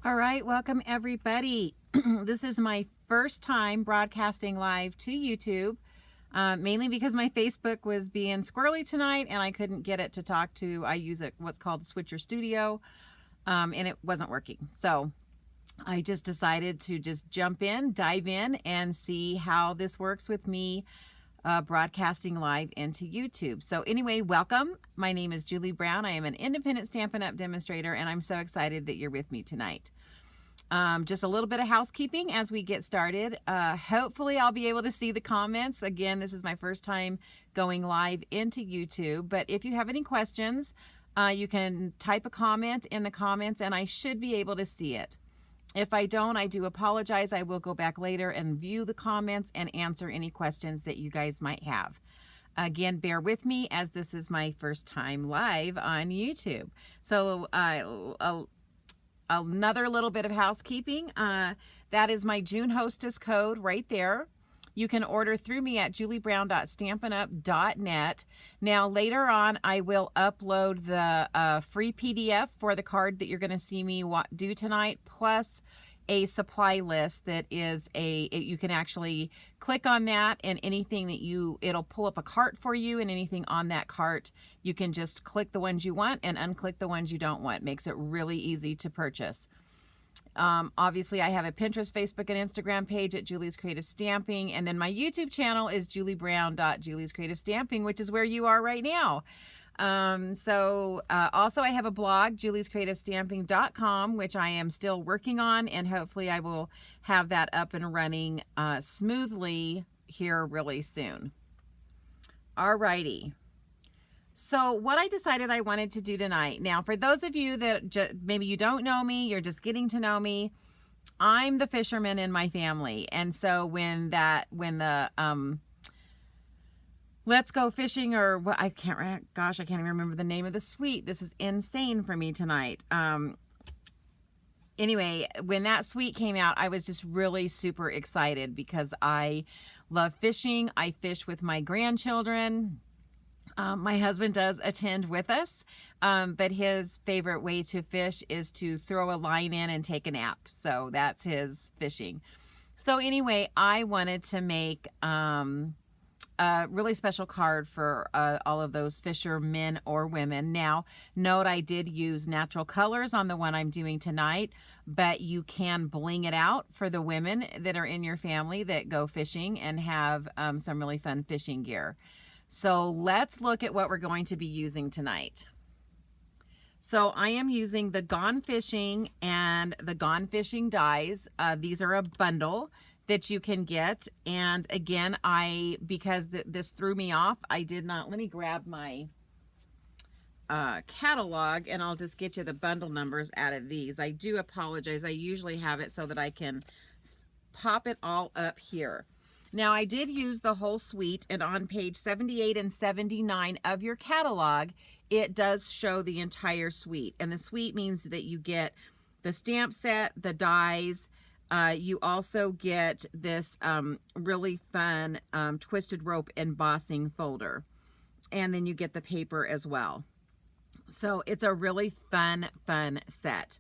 All right, welcome everybody. This is my first time broadcasting live to YouTube, mainly because my Facebook was being squirrely tonight and I couldn't get it to talk to. I use what's called Switcher Studio, and it wasn't working. So I just decided to just dive in, and see how this works with me broadcasting live into YouTube. So anyway, welcome. My name is Julie Brown. I am an independent Stampin' Up! Demonstrator, and I'm so excited that you're with me tonight. Just a little bit of housekeeping as we get started. Hopefully I'll be able to see the comments. Again, this is my first time going live into YouTube, but if you have any questions, you can type a comment in the comments and I should be able to see it. If I don't, I do apologize. I will go back later and view the comments and answer any questions that you guys might have. Again, bear with me as this is my first time live on YouTube. So another little bit of housekeeping. That is my June hostess code right there. You can order through me at juliebrown.stampinup.net. Now, later on, I will upload the free PDF for the card that you're going to see me do tonight, plus a supply list that is you can actually click on that, and anything that it'll pull up a cart for you, and anything on that cart, you can just click the ones you want and unclick the ones you don't want. Makes it really easy to purchase. Obviously, I have a Pinterest, Facebook, and Instagram page at Julie's Creative Stamping, and then my YouTube channel is juliebrown.juliescreativestamping, which is where you are right now. Also, I have a blog, juliescreativestamping.com, which I am still working on, and hopefully I will have that up and running smoothly here really soon. Alrighty. So what I decided I wanted to do tonight, now for those of you that maybe you don't know me, you're just getting to know me, I'm the fisherman in my family. And so when the let's go fishing, or what, I can't even remember the name of the suite. This is insane for me tonight. Anyway, when that suite came out, I was just really super excited because I love fishing. I fish with my grandchildren. My husband does attend with us, but his favorite way to fish is to throw a line in and take a nap. So that's his fishing. So anyway, I wanted to make a really special card for all of those fishermen or women. Now, note I did use natural colors on the one I'm doing tonight, but you can bling it out for the women that are in your family that go fishing and have some really fun fishing gear. So let's look at what we're going to be using tonight. So I am using the Gone Fishing and the Gone Fishing dies. These are a bundle that you can get. And again, because this threw me off, I did not, let me grab my catalog and I'll just get you the bundle numbers out of these. I do apologize. I usually have it so that I can pop it all up here. Now, I did use the whole suite, and on page 78 and 79 of your catalog, it does show the entire suite. And the suite means that you get the stamp set, the dies. You also get this really fun twisted rope embossing folder. And then you get the paper as well. So it's a really fun set.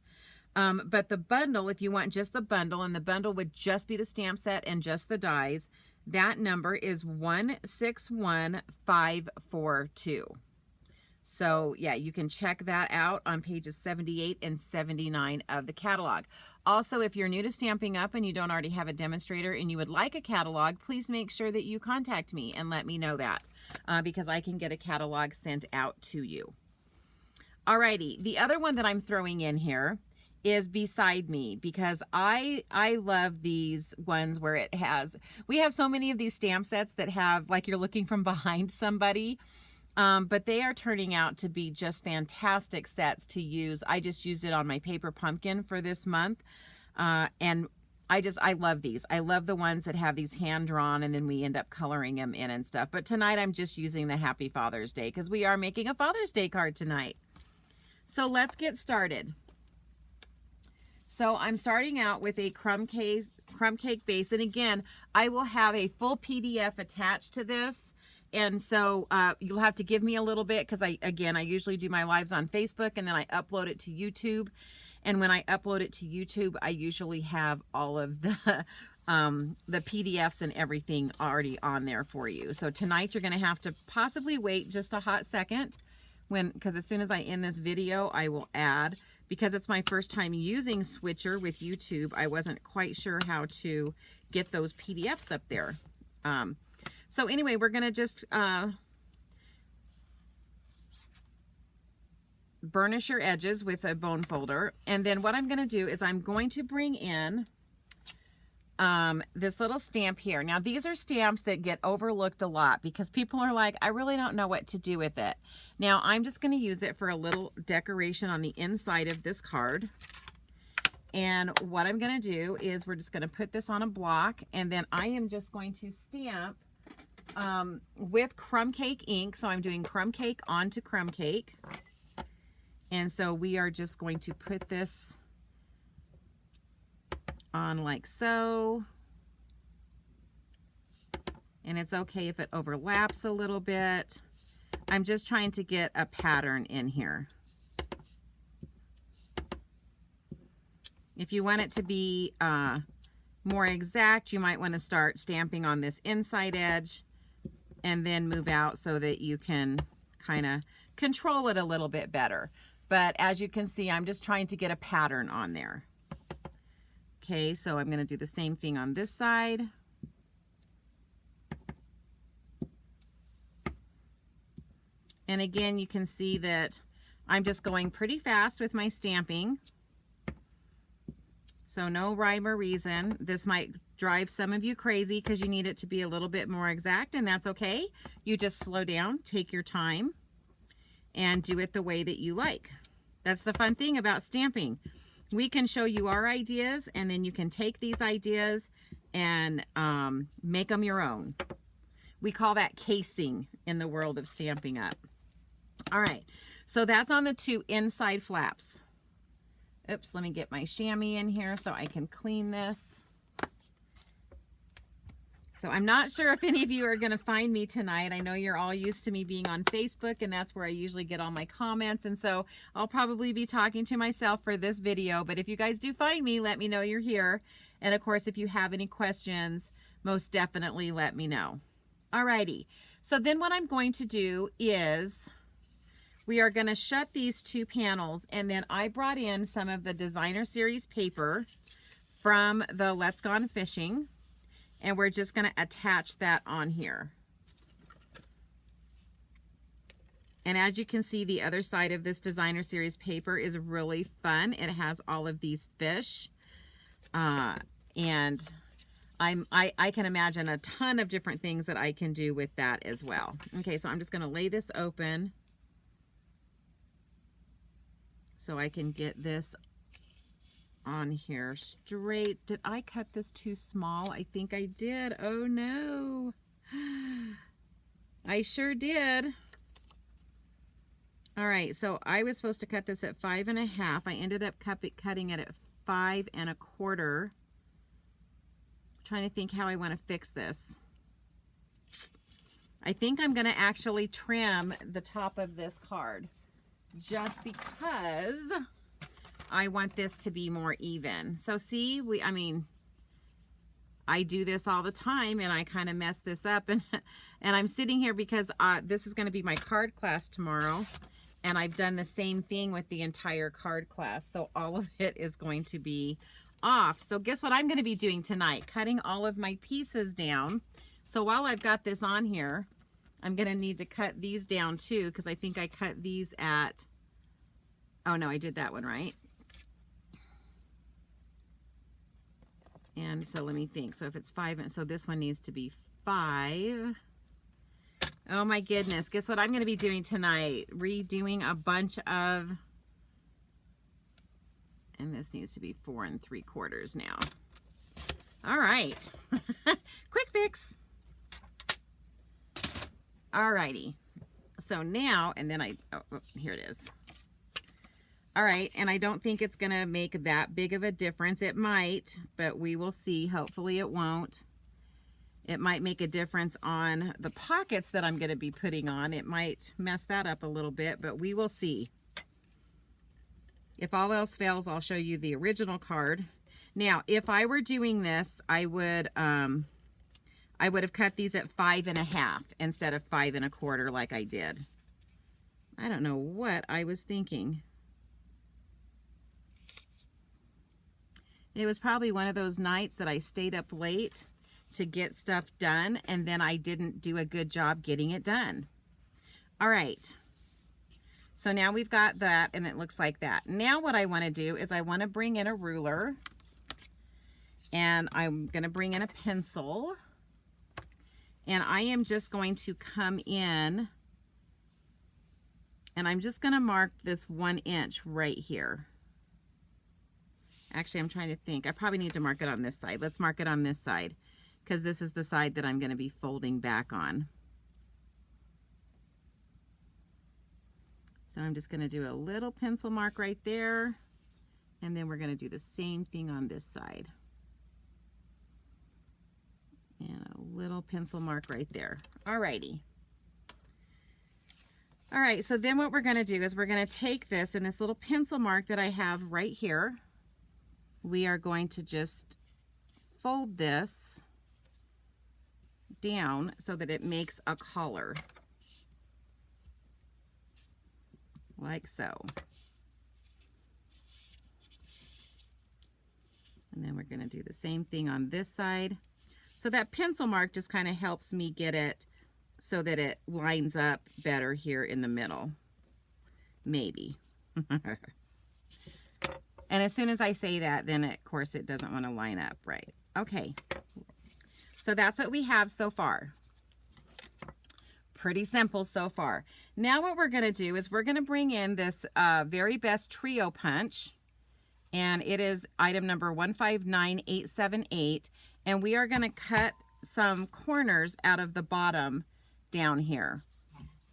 But the bundle, if you want just the bundle, and the bundle would just be the stamp set and just the dies, that number is 161542. So yeah, you can check that out on pages 78 and 79 of the catalog. Also, if you're new to Stamping Up and you don't already have a demonstrator and you would like a catalog, please make sure that you contact me and let me know that, because I can get a catalog sent out to you. Alrighty, the other one that I'm throwing in here is Beside Me, because I love these ones where we have so many of these stamp sets that have, like, you're looking from behind somebody, but they are turning out to be just fantastic sets to use. I just used it on my paper pumpkin for this month, and I love these. I love the ones that have these hand drawn and then we end up coloring them in and stuff. But tonight I'm just using the Happy Father's Day because we are making a Father's Day card tonight. So let's get started. So I'm starting out with a crumb cake base, and again, I will have a full PDF attached to this, and so you'll have to give me a little bit because I usually do my lives on Facebook and then I upload it to YouTube, And when I upload it to YouTube, I usually have all of the PDFs and everything already on there for you. So tonight you're going to have to possibly wait just a hot second because as soon as I end this video, I will add, because it's my first time using Switcher with YouTube, I wasn't quite sure how to get those PDFs up there. So anyway, we're going to just burnish your edges with a bone folder. And then what I'm going to do is I'm going to bring in this little stamp here. Now these are stamps that get overlooked a lot because people are like, I really don't know what to do with it. Now I'm just going to use it for a little decoration on the inside of this card. And what I'm going to do is we're just going to put this on a block, and then I am just going to stamp with crumb cake ink. So I'm doing crumb cake onto crumb cake. And so we are just going to put this on like so. And it's okay if it overlaps a little bit. I'm just trying to get a pattern in here. If you want it to be more exact, you might want to start stamping on this inside edge and then move out so that you can kind of control it a little bit better. But as you can see, I'm just trying to get a pattern on there. Okay, so I'm going to do the same thing on this side. And again, you can see that I'm just going pretty fast with my stamping. So no rhyme or reason. This might drive some of you crazy because you need it to be a little bit more exact, and that's okay. You just slow down, take your time, and do it the way that you like. That's the fun thing about stamping. We can show you our ideas, and then you can take these ideas and make them your own. We call that casing in the world of Stampin' Up. All right, so that's on the two inside flaps. Oops, let me get my chamois in here so I can clean this. So I'm not sure if any of you are going to find me tonight. I know you're all used to me being on Facebook, and that's where I usually get all my comments. And so I'll probably be talking to myself for this video. But if you guys do find me, let me know you're here. And of course, if you have any questions, most definitely let me know. Alrighty. So then what I'm going to do is we are going to shut these two panels. And then I brought in some of the Designer Series paper from the Let's Gone Fishing. And we're just going to attach that on here. And as you can see, the other side of this Designer Series paper is really fun. It has all of these fish. And I can imagine a ton of different things that I can do with that as well. Okay, so I'm just going to lay this open so I can get this on here straight. Did I cut this too small? I think I did. Oh no. I sure did. All right, so I was supposed to cut this at 5.5. I ended up cutting it at 5 1/4. Trying to think how I want to fix this. I think I'm going to actually trim the top of this card just because I want this to be more even. So see, I mean, I do this all the time and I kind of mess this up, and I'm sitting here because this is going to be my card class tomorrow, and I've done the same thing with the entire card class. So all of it is going to be off. So guess what I'm going to be doing tonight? Cutting all of my pieces down. So while I've got this on here, I'm going to need to cut these down too, because I think I cut these at, oh no, I did that one right. And so let me think. So if it's 5, and so this one needs to be 5. Oh my goodness. Guess what I'm going to be doing tonight? Redoing a bunch of, and this needs to be 4 3/4 now. All right. Quick fix. All righty. So now, and then here it is. All right, and I don't think it's gonna make that big of a difference. It might, but we will see. Hopefully it won't. It might make a difference on the pockets that I'm gonna be putting on. It might mess that up a little bit, but we will see. If all else fails, I'll show you the original card. Now, if I were doing this, I would have cut these at 5 1/2 instead of 5 1/4 like I did. I don't know what I was thinking. It was probably one of those nights that I stayed up late to get stuff done, and then I didn't do a good job getting it done. All right. So now we've got that, and it looks like that. Now what I want to do is I want to bring in a ruler, and I'm going to bring in a pencil, and I am just going to come in, and I'm just going to mark this 1 inch right here. Actually, I'm trying to think. I probably need to mark it on this side. Let's mark it on this side, because this is the side that I'm going to be folding back on. So I'm just going to do a little pencil mark right there, and then we're going to do the same thing on this side. And a little pencil mark right there. Alrighty. All right, so then what we're going to do is we're going to take this and this little pencil mark that I have right here. We are going to just fold this down so that it makes a collar. Like so. And then we're going to do the same thing on this side. So that pencil mark just kind of helps me get it so that it lines up better here in the middle. Maybe. And as soon as I say that, then of course it doesn't want to line up right. Okay. So that's what we have so far. Pretty simple so far. Now what we're going to do is we're going to bring in this Very Best Trio Punch. And it is item number 159878. And we are going to cut some corners out of the bottom down here.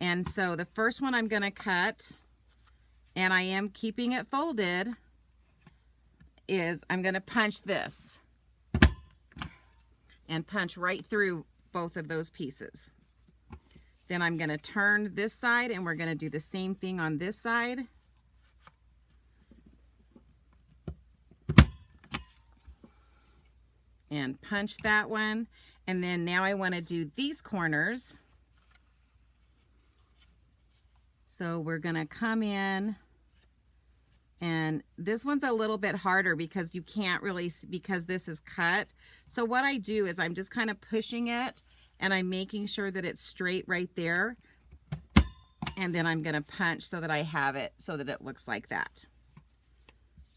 And so the first one I'm going to cut, and I am keeping it folded, is I'm going to punch this and punch right through both of those pieces. Then I'm going to turn this side, and we're going to do the same thing on this side. And punch that one. And then now I want to do these corners. So we're going to come in, and this one's a little bit harder because you can't really, because this is cut. So what I do is I'm just kind of pushing it, and I'm making sure that it's straight right there. And then I'm going to punch so that I have it so that it looks like that.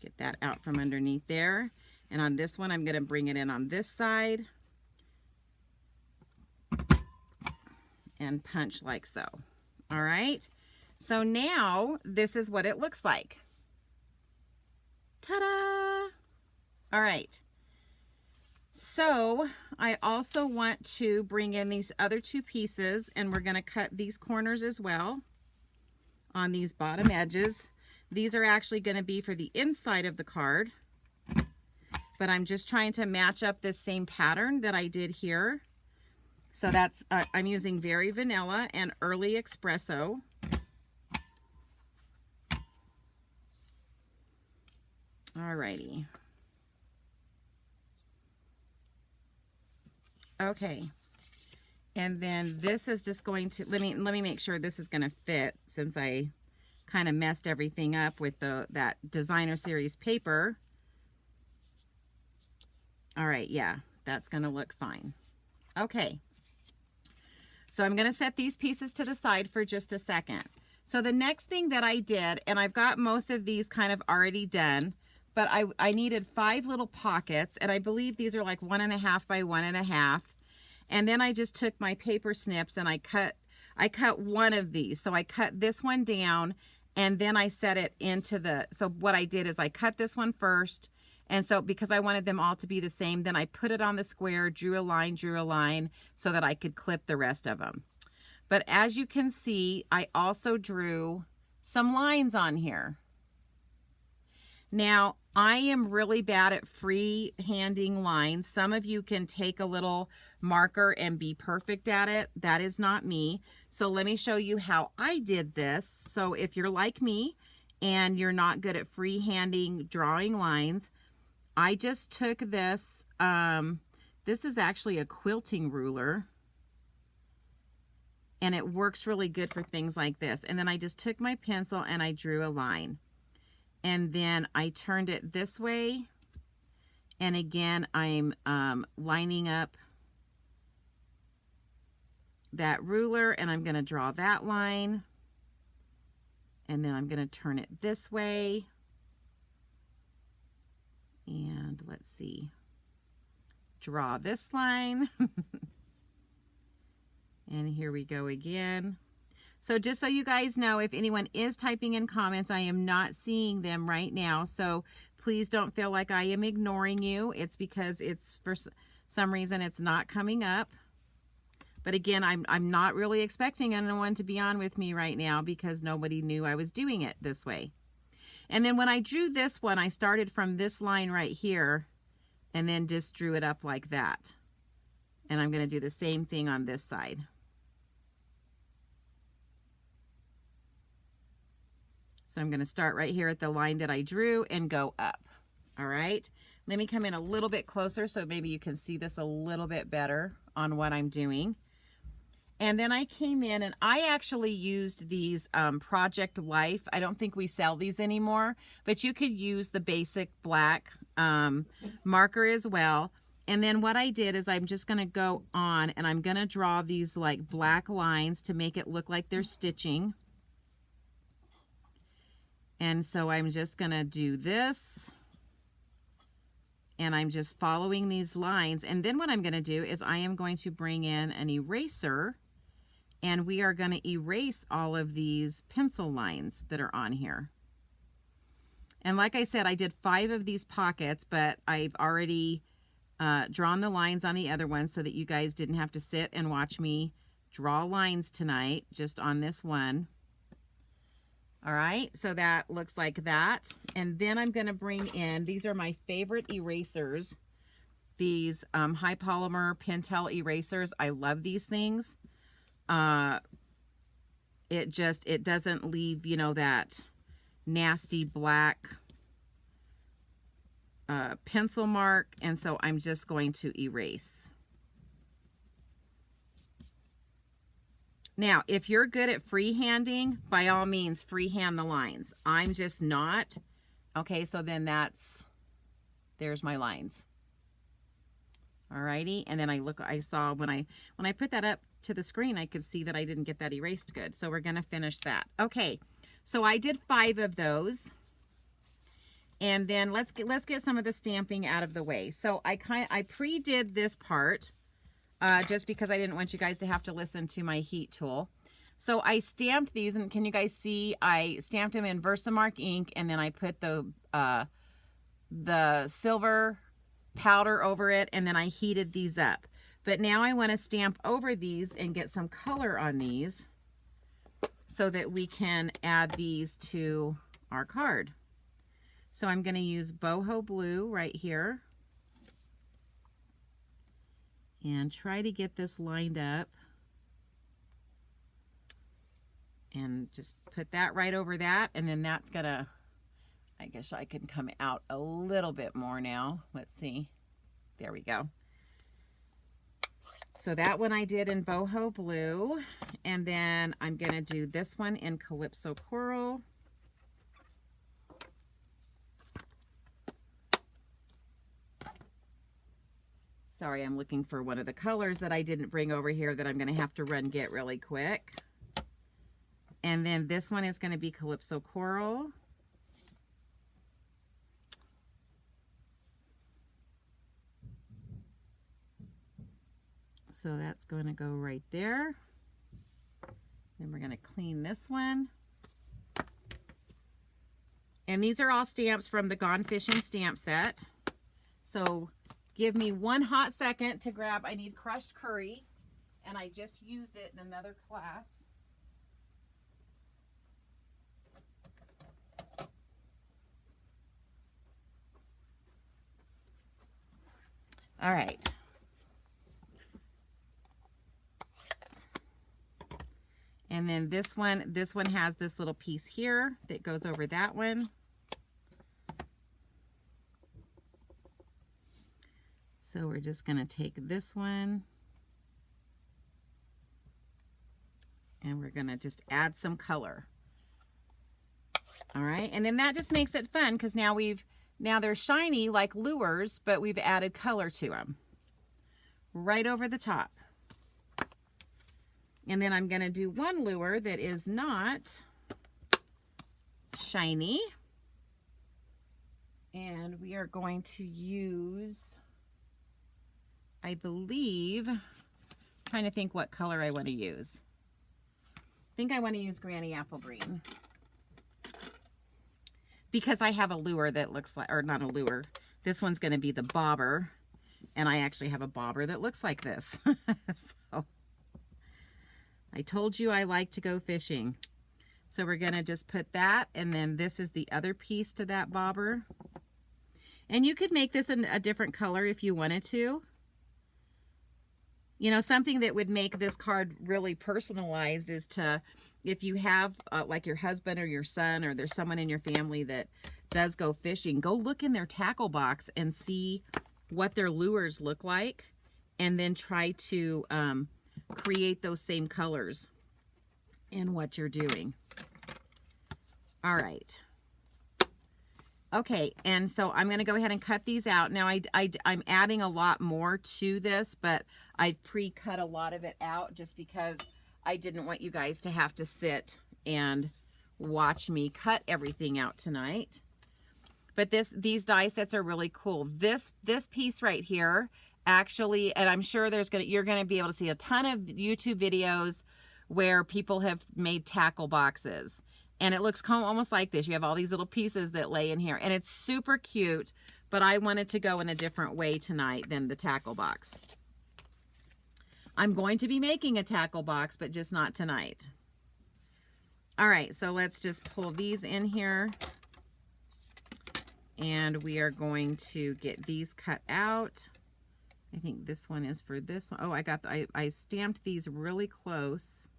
Get that out from underneath there. And on this one, I'm going to bring it in on this side and punch like so. All right. So now this is what it looks like. Ta-da! All right. So I also want to bring in these other two pieces, and we're going to cut these corners as well on these bottom edges. These are actually going to be for the inside of the card, but I'm just trying to match up this same pattern that I did here. So that's, I'm using Very Vanilla and Early Espresso. Alrighty. Okay. And then this is just going to, let me make sure this is going to fit, since I kind of messed everything up with that designer series paper. All right, yeah, that's going to look fine. Okay. So I'm going to set these pieces to the side for just a second. So the next thing that I did, and I've got most of these kind of already done, but I needed 5 little pockets, and I believe these are like 1.5 by 1.5. And then I just took my paper snips and I cut one of these. So I cut this one down, and then I set it into the, so what I did is I cut this one first. And so because I wanted them all to be the same, then I put it on the square, drew a line so that I could clip the rest of them. But as you can see, I also drew some lines on here. Now, I am really bad at free-handing lines. Some of you can take a little marker and be perfect at it. That is not me. So let me show you how I did this. So if you're like me and you're not good at freehanding drawing lines, I just took this, this is actually a quilting ruler, and it works really good for things like this. And then I just took my pencil and I drew a line. And then I turned it this way. And again, I'm lining up that ruler, and I'm going to draw that line. And then I'm going to turn it this way. And let's see. Draw this line. And here we go again. So just so you guys know, if anyone is typing in comments, I am not seeing them right now. So please don't feel like I am ignoring you. It's because it's for some reason it's not coming up. But again, I'm not really expecting anyone to be on with me right now because nobody knew I was doing it this way. And then when I drew this one, I started from this line right here and then just drew it up like that. And I'm going to do the same thing on this side. So I'm going to start right here at the line that I drew and go up. All right. Let me come in a little bit closer so maybe you can see this a little bit better on what I'm doing. And then I came in and I actually used these Project Life. I don't think we sell these anymore, but you could use the basic black marker as well. And then what I did is I'm just going to go on and I'm going to draw these like black lines to make it look like they're stitching. And so I'm just going to do this. And I'm just following these lines. And then what I'm going to do is I am going to bring in an eraser. And we are going to erase all of these pencil lines that are on here. And like I said, I did 5 of these pockets, but I've already drawn the lines on the other ones so that you guys didn't have to sit and watch me draw lines tonight just on this one. All right, so that looks like that. And then I'm going to bring in, these are my favorite erasers, these high polymer Pentel erasers. I love these things. It doesn't leave, you know, that nasty black pencil mark. And so I'm just going to erase. Now, if you're good at freehanding, by all means, freehand the lines. I'm just not. Okay, so then there's my lines. Alrighty, and then I saw when I put that up to the screen, I could see that I didn't get that erased good. So we're gonna finish that. Okay, so I did 5 of those. And then let's get some of the stamping out of the way. So I pre-did this part. Just because I didn't want you guys to have to listen to my heat tool. So I stamped these, and can you guys see I stamped them in Versamark ink, and then I put the silver powder over it, and then I heated these up. But now I want to stamp over these and get some color on these so that we can add these to our card. So I'm going to use boho blue right here. And try to get this lined up. And just put that right over that. And then that's gonna, I guess I can come out a little bit more now. Let's see. There we go. So that one I did in boho blue. And then I'm gonna do this one in Calypso Coral. Sorry, I'm looking for one of the colors that I didn't bring over here that I'm going to have to run get really quick. And then this one is going to be Calypso Coral. So that's going to go right there. Then we're going to clean this one. And these are all stamps from the Gone Fishing stamp set. So give me one hot second to grab, I need crushed curry, and I just used it in another class. All right. And then this one has this little piece here that goes over that one. So we're just going to take this one and we're going to just add some color. All right, and then that just makes it fun because now they're shiny like lures, but we've added color to them right over the top. And then I'm going to do one lure that is not shiny. And we are going to use, I believe, I'm trying to think what color I want to use. I think I want to use Granny Apple Green. Because I have a lure that looks like, or not a lure, this one's going to be the bobber. And I actually have a bobber that looks like this. So I told you I like to go fishing. So we're going to just put that, and then this is the other piece to that bobber. And you could make this in a different color if you wanted to. You know, something that would make this card really personalized is to, if you have like your husband or your son, or there's someone in your family that does go fishing, go look in their tackle box and see what their lures look like, and then try to create those same colors in what you're doing. All right. Okay, and so I'm going to go ahead and cut these out. Now, I'm adding a lot more to this, but I've pre-cut a lot of it out just because I didn't want you guys to have to sit and watch me cut everything out tonight. But these die sets are really cool. This piece right here, actually, and I'm sure you're going to be able to see a ton of YouTube videos where people have made tackle boxes. And it looks almost like this. You have all these little pieces that lay in here. And it's super cute, but I wanted to go in a different way tonight than the tackle box. I'm going to be making a tackle box, but just not tonight. All right, so let's just pull these in here. And we are going to get these cut out. I think this one is for this one. Oh, I stamped these really close.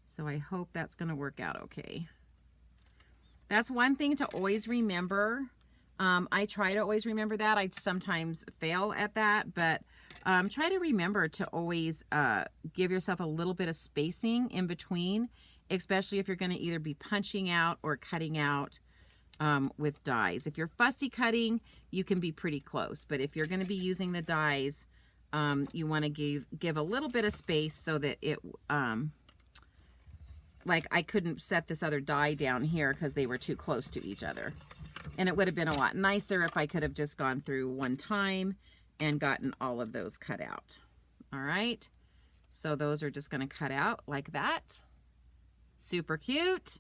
So I hope that's going to work out okay. That's one thing to always remember. I try to always remember that. I sometimes fail at that, but try to remember to always give yourself a little bit of spacing in between, especially if you're going to either be punching out or cutting out with dies. If you're fussy cutting, you can be pretty close, but if you're going to be using the dies, you want to give a little bit of space so that it like I couldn't set this other die down here because they were too close to each other. And it would have been a lot nicer if I could have just gone through one time and gotten all of those cut out. All right. So those are just going to cut out like that. Super cute.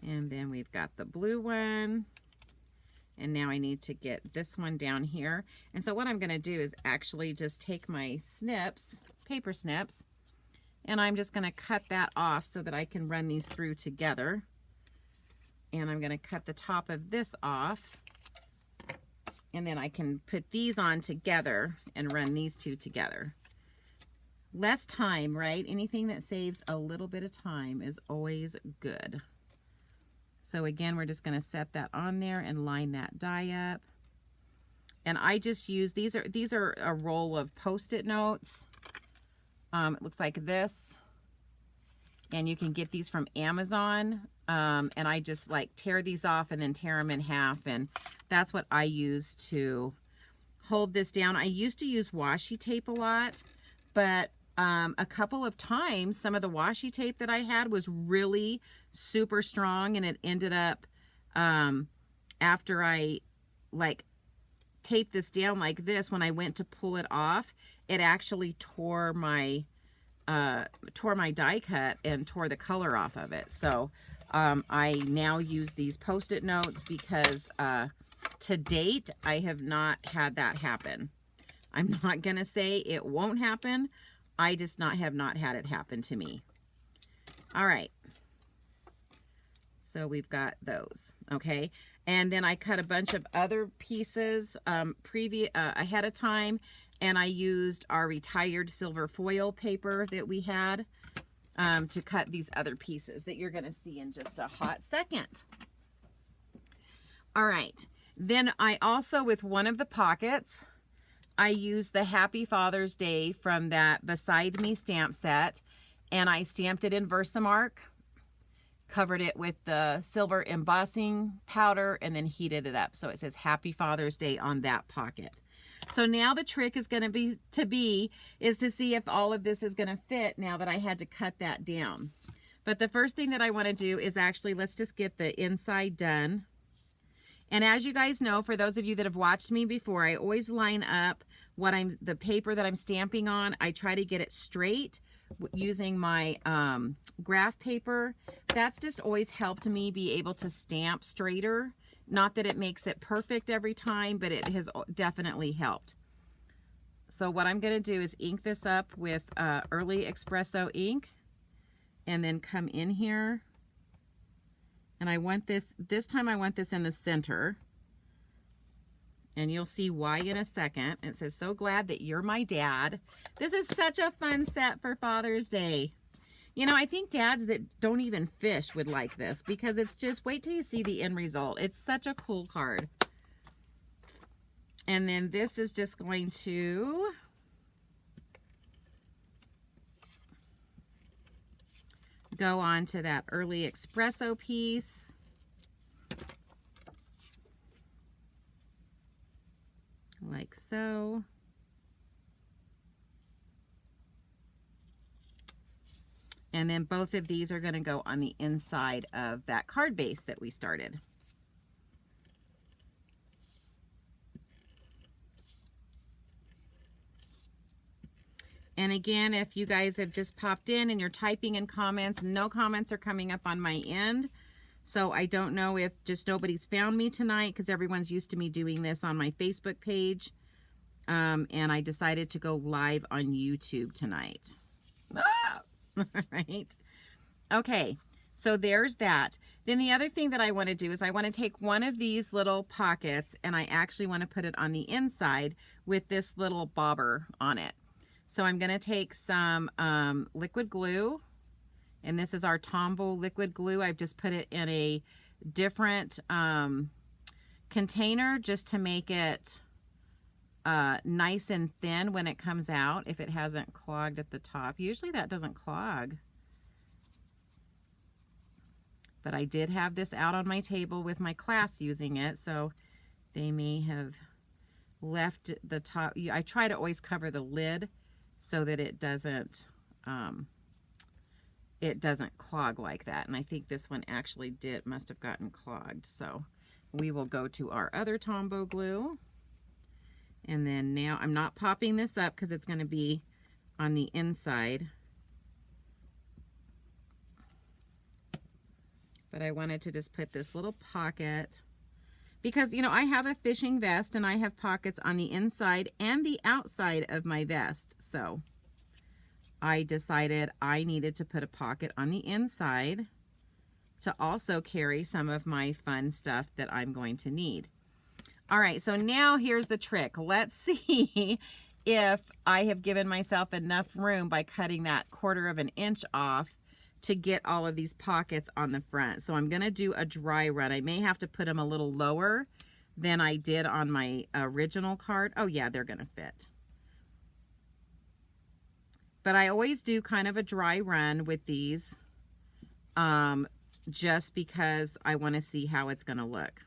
And then we've got the blue one. And now I need to get this one down here. And so what I'm going to do is actually just take my snips, paper snips, and I'm just going to cut that off so that I can run these through together. And I'm going to cut the top of this off. And then I can put these on together and run these two together. Less time, right? Anything that saves a little bit of time is always good. So again, we're just going to set that on there and line that die up. And I just use, these are a roll of Post-it notes. It looks like this. And you can get these from Amazon. And I just like tear these off and then tear them in half. And that's what I use to hold this down. I used to use washi tape a lot, but a couple of times, some of the washi tape that I had was really super strong, and it ended up, after I like taped this down like this, when I went to pull it off, it actually tore my die cut and tore the color off of it. So I now use these Post-it notes because to date, I have not had that happen. I'm not gonna say it won't happen. I just have not had it happen to me. All right. So we've got those, okay? And then I cut a bunch of other pieces ahead of time. And I used our retired silver foil paper that we had to cut these other pieces that you're going to see in just a hot second. All right. Then I also, with one of the pockets, I used the Happy Father's Day from that Beside Me stamp set, and I stamped it in Versamark, covered it with the silver embossing powder, and then heated it up. So it says Happy Father's Day on that pocket. So now the trick is going to be to see if all of this is going to fit now that I had to cut that down. But the first thing that I want to do is actually, let's just get the inside done. And as you guys know, for those of you that have watched me before, I always line up the paper that I'm stamping on. I try to get it straight using my graph paper. That's just always helped me be able to stamp straighter. Not that it makes it perfect every time, but it has definitely helped. So what I'm going to do is ink this up with Early Espresso ink, and then come in here. And I want this time I want this in the center. And you'll see why in a second. It says, so glad that you're my dad. This is such a fun set for Father's Day. You know, I think dads that don't even fish would like this, because it's just, wait till you see the end result. It's such a cool card. And then this is just going to go on to that Early Espresso piece. Like so. And then both of these are going to go on the inside of that card base that we started. And again, if you guys have just popped in and you're typing in comments, no comments are coming up on my end. So I don't know if just nobody's found me tonight, because everyone's used to me doing this on my Facebook page. And I decided to go live on YouTube tonight. Ah! All right. Okay. So there's that. Then the other thing that I want to do is I want to take one of these little pockets, and I actually want to put it on the inside with this little bobber on it. So I'm going to take some liquid glue, and this is our Tombow liquid glue. I've just put it in a different container just to make it nice and thin when it comes out, if it hasn't clogged at the top. Usually that doesn't clog. But I did have this out on my table with my class using it, so they may have left the top. I try to always cover the lid so that it doesn't clog like that. And I think this one actually must have gotten clogged. So we will go to our other Tombow glue. And then now I'm not popping this up because it's going to be on the inside. But I wanted to just put this little pocket, because, you know, I have a fishing vest and I have pockets on the inside and the outside of my vest. So I decided I needed to put a pocket on the inside to also carry some of my fun stuff that I'm going to need. All right, so now here's the trick. Let's see if I have given myself enough room by cutting that 1/4 of an inch off to get all of these pockets on the front. So I'm going to do a dry run. I may have to put them a little lower than I did on my original card. Oh yeah, they're going to fit. But I always do kind of a dry run with these, just because I want to see how it's going to look.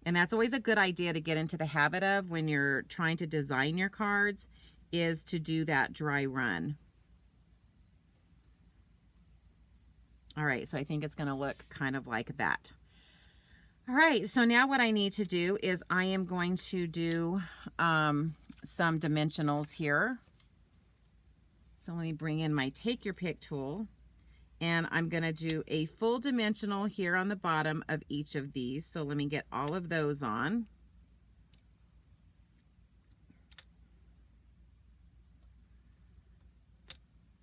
And that's always a good idea to get into the habit of when you're trying to design your cards, is to do that dry run. All right, so I think it's going to look kind of like that. All right, so now what I need to do is I am going to do some dimensionals here. So let me bring in my Take Your Pick tool, and I'm going to do a full dimensional here on the bottom of each of these. So let me get all of those on.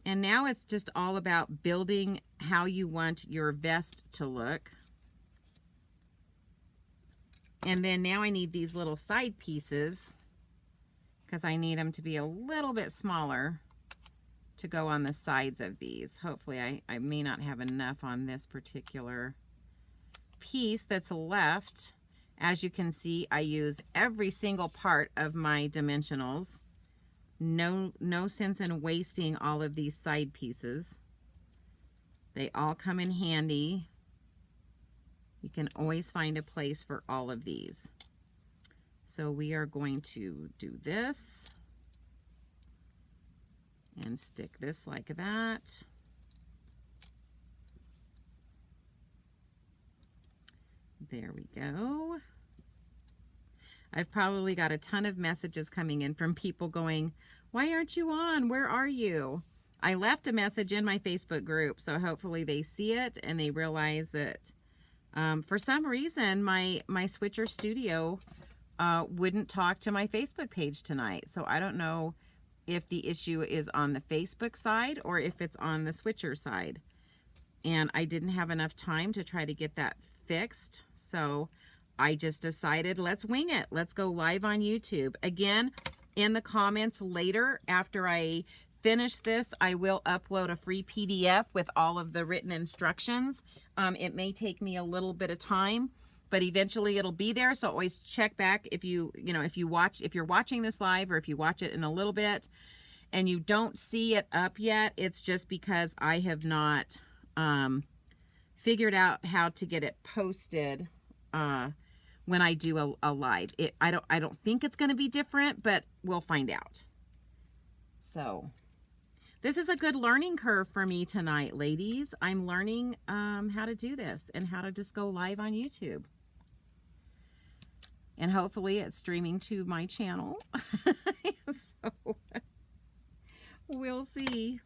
And now it's just all about building how you want your vest to look. And then now I need these little side pieces because I need them to be a little bit smaller to go on the sides of these. Hopefully I may not have enough on this particular piece that's left. As you can see, I use every single part of my dimensionals. No sense in wasting all of these side pieces. They all come in handy. You can always find a place for all of these. So we are going to do this and stick this like that. There we go. I've probably got a ton of messages coming in from people going, why aren't you on? Where are you? I left a message in my Facebook group, so hopefully they see it and they realize that for some reason my Switcher Studio wouldn't talk to my Facebook page tonight. So I don't know if the issue is on the Facebook side or if it's on the Switcher side. And I didn't have enough time to try to get that fixed. So I just decided, let's wing it. Let's go live on YouTube. Again, in the comments later, after I finish this, I will upload a free PDF with all of the written instructions. It may take me a little bit of time, but eventually it'll be there. So always check back if if you're watching this live, or if you watch it in a little bit and you don't see it up yet, it's just because I have not figured out how to get it posted when I do a live. I don't think it's going to be different, but we'll find out. So this is a good learning curve for me tonight, ladies. I'm learning how to do this and how to just go live on YouTube. And hopefully it's streaming to my channel. So we'll see.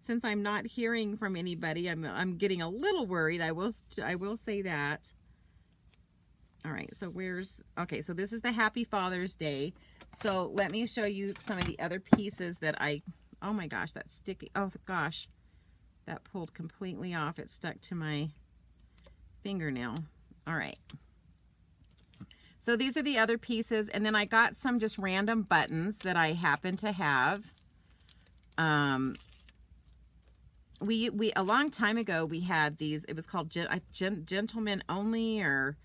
Since I'm not hearing from anybody, I'm getting a little worried. I will say that. All right, so okay, so this is the Happy Father's Day. So let me show you some of the other pieces that oh my gosh, that's sticky. Oh gosh, that pulled completely off. It stuck to my fingernail. All right. So these are the other pieces. And then I got some just random buttons that I happen to have. We a long time ago, we had these, it was called Gentlemen Only, or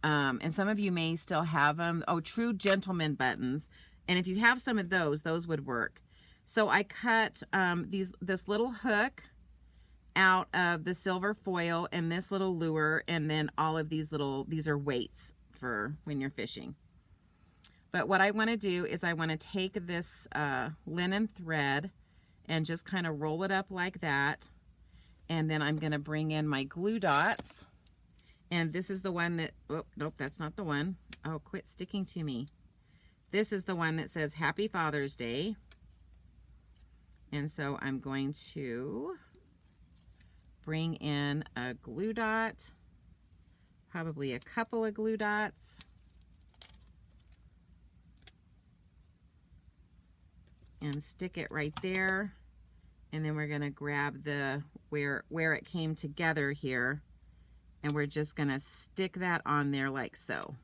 and some of you may still have them. Oh, True Gentleman buttons. And if you have some of those would work. So I cut this little hook out of the silver foil and this little lure, and then all of these are weights for when you're fishing. But what I want to do is I want to take this linen thread and just kind of roll it up like that. And then I'm going to bring in my glue dots. And this is the one that, oh, nope, that's not the one. Oh, quit sticking to me. This is the one that says Happy Father's Day. And so I'm going to bring in a glue dot, probably a couple of glue dots. And stick it right there. And then we're going to grab the where it came together here, and we're just going to stick that on there like so.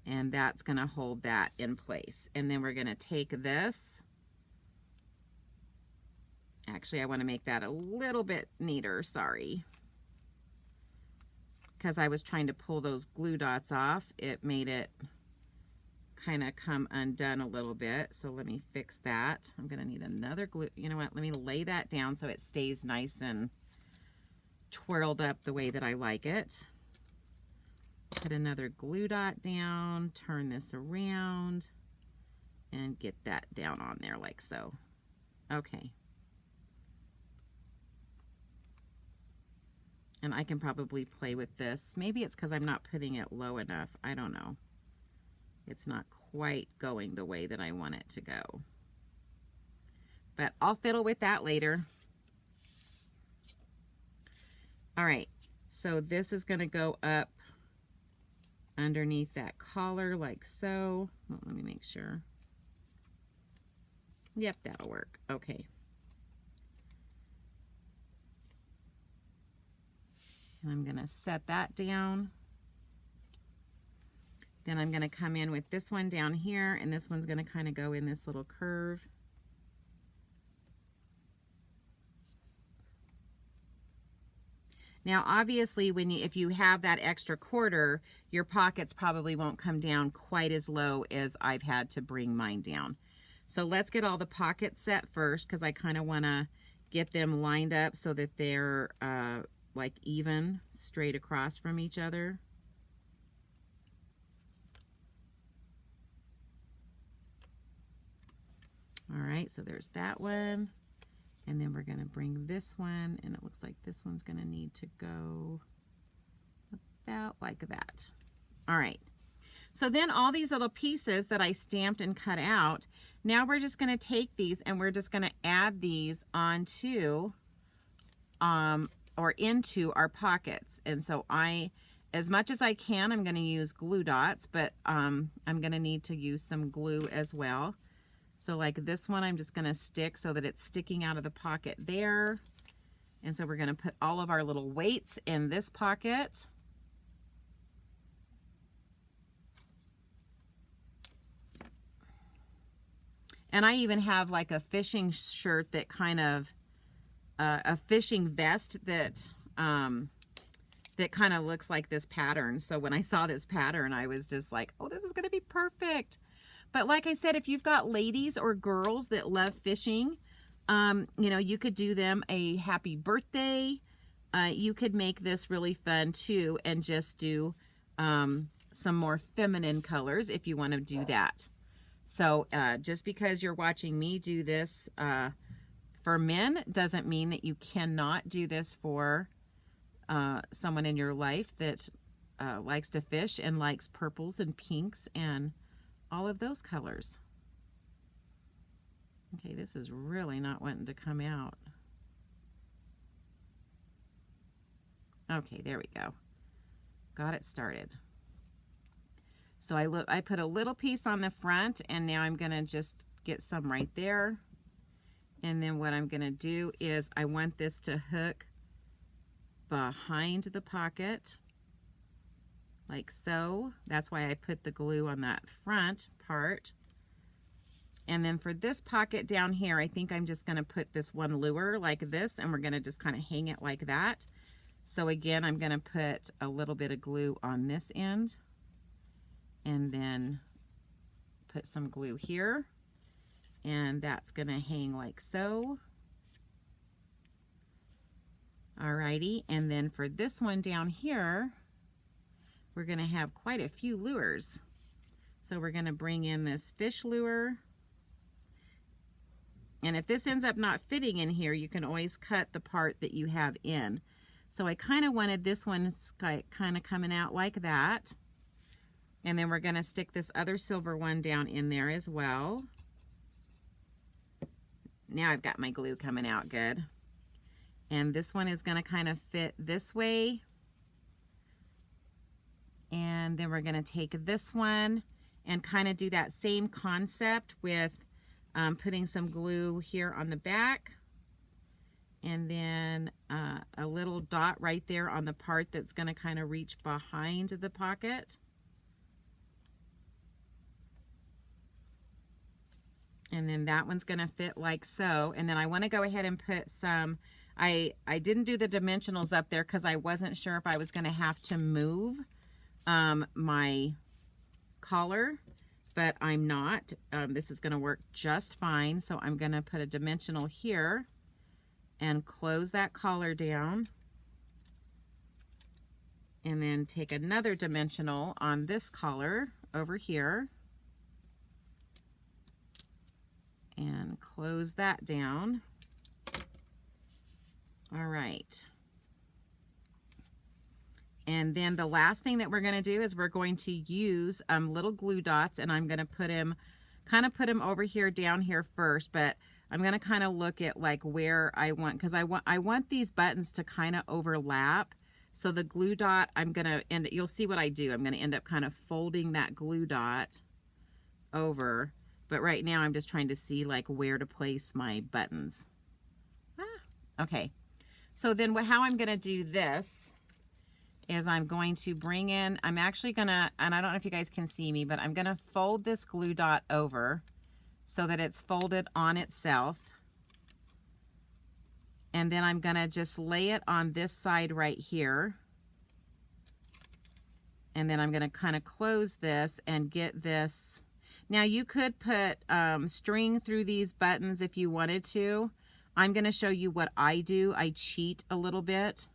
And that's going to hold that in place. And then we're going to take this. Actually, I want to make that a little bit neater, sorry. Because I was trying to pull those glue dots off, it made it kind of come undone a little bit. So let me fix that. I'm going to need another glue. You know what? Let me lay that down so it stays nice and twirled up the way that I like it. Put another glue dot down, turn this around, and get that down on there like so. Okay. And I can probably play with this. Maybe it's because I'm not putting it low enough. I don't know. It's not quite going the way that I want it to go. But I'll fiddle with that later. All right, so this is going to go up underneath that collar like so. Well, let me make sure. Yep, that'll work. Okay. And I'm going to set that down. Then I'm going to come in with this one down here, and this one's going to kind of go in this little curve. Now, obviously, if you have that extra quarter, your pockets probably won't come down quite as low as I've had to bring mine down. So let's get all the pockets set first, because I kind of want to get them lined up so that they're like even straight across from each other. All right, so there's that one. And then we're going to bring this one, and it looks like this one's going to need to go about like that. All right. So then all these little pieces that I stamped and cut out, now we're just going to take these and we're just going to add these onto or into our pockets. And so as much as I can, I'm going to use glue dots, but I'm going to need to use some glue as well. So like this one, I'm just going to stick so that it's sticking out of the pocket there. And so we're going to put all of our little weights in this pocket. And I even have like a fishing shirt that kind of, a fishing vest that, that kind of looks like this pattern. So when I saw this pattern, I was just like, oh, this is going to be perfect. But like I said, if you've got ladies or girls that love fishing, you know, you could do them a happy birthday. You could make this really fun too, and just do some more feminine colors if you want to do that. So just because you're watching me do this for men doesn't mean that you cannot do this for someone in your life that likes to fish and likes purples and pinks and all of those colors. Okay, this is really not wanting to come out. Okay, there we go. Got it started. So I put a little piece on the front, and now I'm gonna just get some right there. And then what I'm gonna do is I want this to hook behind the pocket, like so. That's why I put the glue on that front part. And then for this pocket down here, I think I'm just gonna put this one lure like this, and we're gonna just kind of hang it like that. So again, I'm gonna put a little bit of glue on this end, and then put some glue here, and that's gonna hang like so. Alrighty, and then for this one down here, we're gonna have quite a few lures. So we're gonna bring in this fish lure. And if this ends up not fitting in here, you can always cut the part that you have in. So I kind of wanted this one kind of coming out like that. And then we're gonna stick this other silver one down in there as well. Now I've got my glue coming out good. And this one is gonna kind of fit this way. And then we're gonna take this one and kind of do that same concept with putting some glue here on the back. And then a little dot right there on the part that's gonna kind of reach behind the pocket. And then that one's gonna fit like so. And then I wanna go ahead and put some, I didn't do the dimensionals up there because I wasn't sure if I was gonna have to move my collar, but I'm not. This is gonna work just fine. So I'm gonna put a dimensional here and close that collar down. And then take another dimensional on this collar over here and close that down. All right. And then the last thing that we're going to do is we're going to use little glue dots, and I'm going to put them over here, down here first, but I'm going to kind of look at like where I want, because I want these buttons to kind of overlap. So the glue dot, I'm going to end, you'll see what I do. I'm going to end up kind of folding that glue dot over, but right now I'm just trying to see like where to place my buttons. Okay. So then how I'm going to do this is I'm going to bring in, I'm actually gonna, and I don't know if you guys can see me, but I'm gonna fold this glue dot over so that it's folded on itself. And then I'm gonna just lay it on this side right here. And then I'm gonna kind of close this and get this. Now you could put string through these buttons if you wanted to. I'm gonna show you what I do. I cheat a little bit.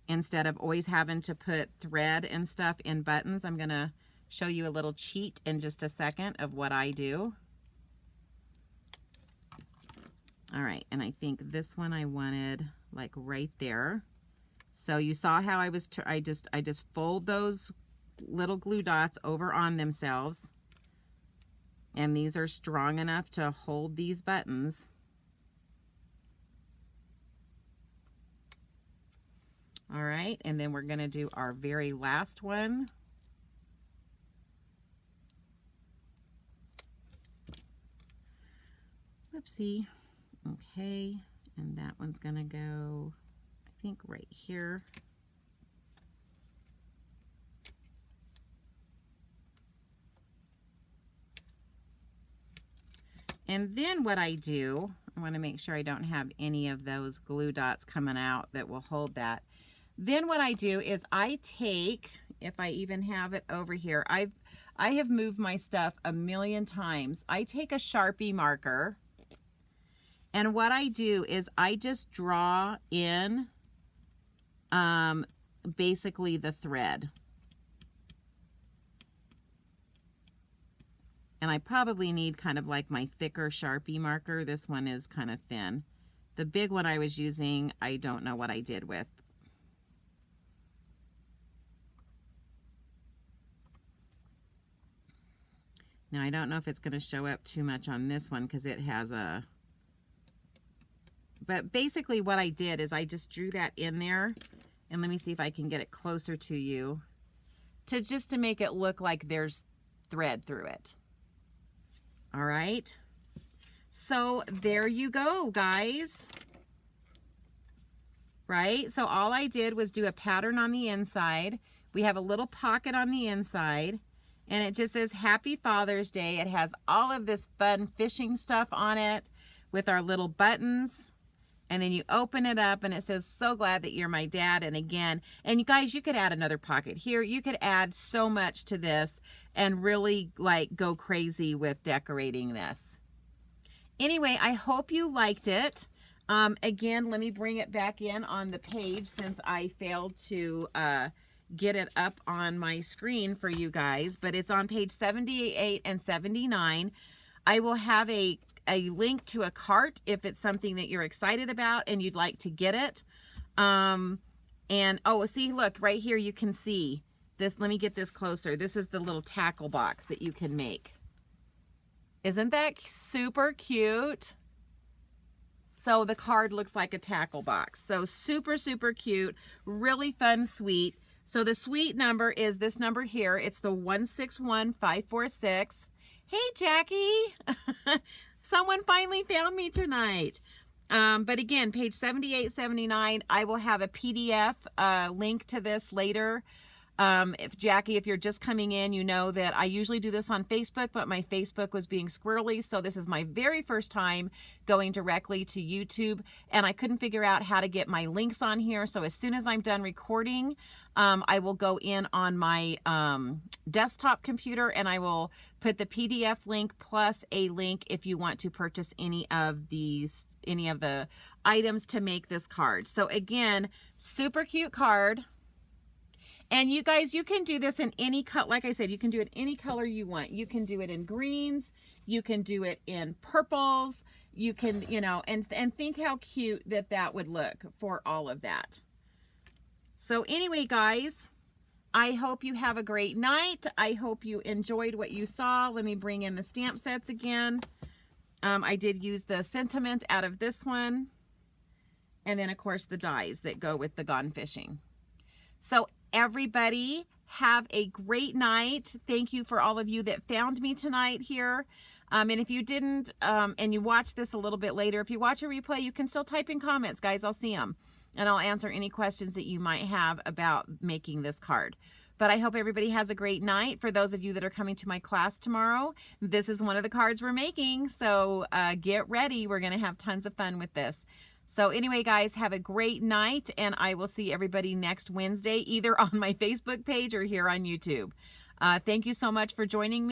Instead of always having to put thread and stuff in buttons, I'm gonna show you a little cheat in just a second of what I do. All right, and I think this one I wanted like right there. So you saw how I was, I just fold those little glue dots over on themselves. And these are strong enough to hold these buttons. All right, and then we're gonna do our very last one. Whoopsie. Okay, and that one's gonna go, I think, right here. And then what I do, I wanna make sure I don't have any of those glue dots coming out that will hold that. Then what I do is I take, if I even have it over here, I have moved my stuff a million times. I take a Sharpie marker, and what I do is I just draw in basically the thread. And I probably need kind of like my thicker Sharpie marker. This one is kind of thin. The big one I was using, I don't know what I did with. Now, I don't know if it's going to show up too much on this one because it has a... But basically what I did is I just drew that in there. And let me see if I can get it closer to you. Just to make it look like there's thread through it. All right. So there you go, guys. Right? So all I did was do a pattern on the inside. We have a little pocket on the inside. And it just says Happy Father's Day. It has all of this fun fishing stuff on it with our little buttons. And then you open it up and it says, so glad that you're my dad. And again, and you guys, you could add another pocket here. You could add so much to this and really like go crazy with decorating this. Anyway, I hope you liked it. Again, let me bring it back in on the page since I failed to get it up on my screen for you guys, but it's on page 78 and 79. I will have a link to a cart if it's something that you're excited about and you'd like to get it. And oh, see, look right here, you can see this. Let me get this closer. This is the little tackle box that you can make. Isn't that super cute? So the card looks like a tackle box. So super, super cute, really fun, sweet. So the suite number is this number here. It's the 161546. Hey, Jackie. Someone finally found me tonight. But again, page 78, 79, I will have a PDF link to this later. If Jackie, if you're just coming in, you know that I usually do this on Facebook, but my Facebook was being squirrely. So this is my very first time going directly to YouTube, and I couldn't figure out how to get my links on here. So as soon as I'm done recording, I will go in on my desktop computer and I will put the PDF link plus a link if you want to purchase any of the items to make this card. So again, super cute card. And you guys, you can do this in any cut. Like I said, you can do it any color you want. You can do it in greens. You can do it in purples. You can, you know, and think how cute that would look for all of that. So anyway, guys, I hope you have a great night. I hope you enjoyed what you saw. Let me bring in the stamp sets again. I did use the sentiment out of this one. And then, of course, the dies that go with the Gone Fishing. So everybody have a great night. Thank you for all of you that found me tonight here. And if you didn't, and you watch this a little bit later, if you watch a replay, you can still type in comments, guys. I'll see them. and I'll answer any questions that you might have about making this card. But I hope everybody has a great night. For those of you that are coming to my class tomorrow, this is one of the cards we're making. So get ready. We're going to have tons of fun with this. So anyway, guys, have a great night, and I will see everybody next Wednesday, either on my Facebook page or here on YouTube. Thank you so much for joining me.